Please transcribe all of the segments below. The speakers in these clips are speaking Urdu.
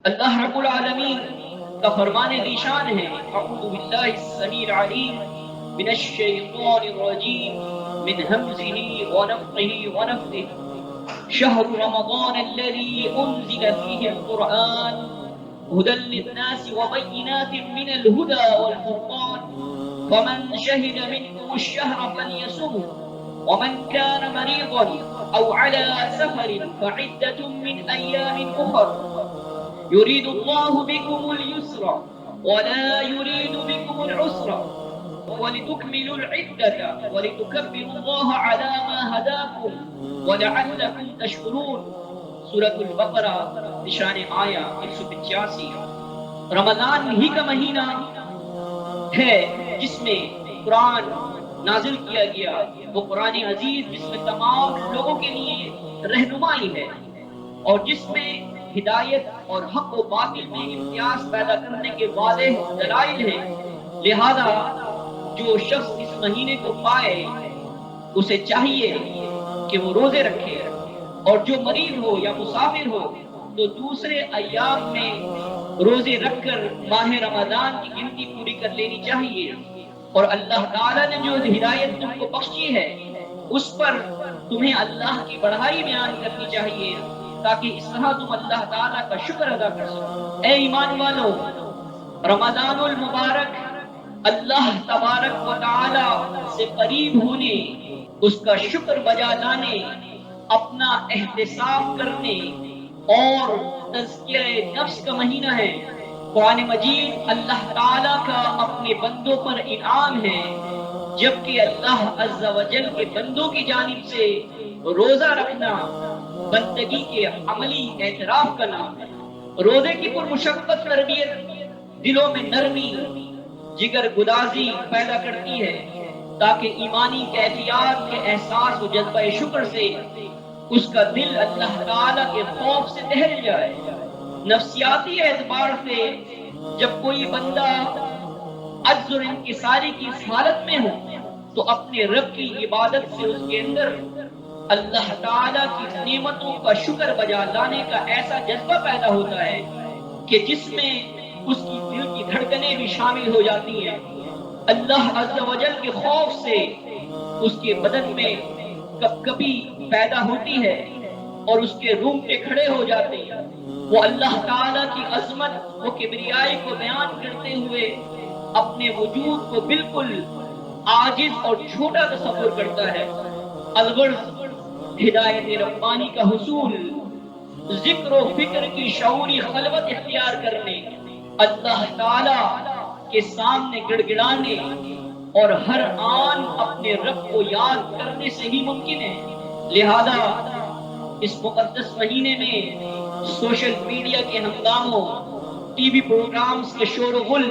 اللہ رب العالمین کا فرمان ذیشان ہے، اعوذ باللہ السمیع العلیم من الشیطان الرجیم من ہمزہ ونفخہ ونفثہ شہر رمضان الذی انزل فیہ القرآن هدى للناس وبينات من الهدى والفرقان فمن شهد منكم الشهر فليصمه ومن كان مريضا أو على سفر فعدة من أيام أخر يريد الله بكم اليسر ولا يريد بكم العسر ولتكملوا العدة ولتكبروا الله على ما هداكم ولعلكم تشكرون۔ سورۃ البقرہ نشان آیا 185۔ رمضان ہی کا مہینہ ہے جس میں قرآن نازل کیا گیا، وہ قرآن عزیز جس میں تمام لوگوں کے لیے رہنمائی ہے اور جس میں ہدایت اور حق و باطل میں امتیاز پیدا کرنے کے واضح دلائل ہیں۔ لہذا جو شخص اس مہینے کو پائے اسے چاہیے کہ وہ روزے رکھے، اور جو مریض ہو یا مسافر ہو تو دوسرے ایام میں روزے رکھ کر ماہ رمضان کی گنتی پوری کر لینی چاہیے۔ اور اللہ تعالیٰ نے جو ہدایت تم کو بخشی ہے اس پر تمہیں اللہ کی بڑائی بیان کرنی چاہیے تاکہ اس طرح تم اللہ تعالیٰ کا شکر ادا کر سکو۔ اے ایمان والو، رمضان المبارک اللہ تبارک و تعالی سے قریب ہونے، اس کا شکر بجا لانے، اپنا احتساب کرنے اور تزکیہ نفس کا مہینہ ہے۔ قرآن مجید اللہ تعالیٰ کا اپنے بندوں پر انعام ہے، جبکہ اللہ عز و جل کے بندوں کی جانب سے روزہ رکھنا بندگی کے عملی اعتراف کا نام ہے۔ روزے کی پرمشقت تربیت دلوں میں نرمی، جگر گدازی پیدا کرتی ہے تاکہ ایمانی کیفیات کے احساس و جذبہ شکر سے اس کا دل اللہ تعالیٰ کے خوف سے دہل جائے۔ نفسیاتی اعتبار سے جب کوئی بندہ عجز اور انکساری کی اس حالت میں ہو تو اپنے رب کی عبادت سے اس کے اندر اللہ تعالیٰ کی نعمتوں کا شکر بجا لانے کا ایسا جذبہ پیدا ہوتا ہے کہ جس میں اس کی دل کی دھڑکنیں بھی شامل ہو جاتی ہیں۔ اللہ عز و جل کے خوف سے اس کے بدن میں کپکپی پیدا ہوتی ہے اور اس کے رونگٹے کھڑے ہو جاتے ہیں۔ وہ اللہ تعالیٰ کی عظمت و کبریائی کو بیان کرتے ہوئے اپنے وجود کو بالکل عاجز اور چھوٹا تصور کرتا ہے۔ الغرض ہدایت ربانی کا حصول، ذکر و فکر کی شعوری خلوت اختیار کرنے، اللہ تعالیٰ کے سامنے گڑ گڑانے اور ہر آن اپنے رب کو یاد کرنے سے ہی ممکن ہے۔ لہذا اس مقدس مہینے میں سوشل میڈیا کے ہنگاموں، ٹی وی پروگرامز کے شور و غل،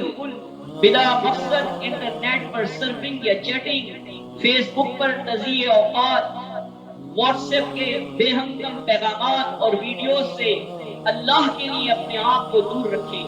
بلا مقصد انٹرنیٹ پر سرفنگ یا چیٹنگ، فیس بک پر تضییع اوقات، واٹس ایپ کے بے ہنگم پیغامات اور ویڈیوز سے اللہ کے لیے اپنے آپ کو دور رکھیں۔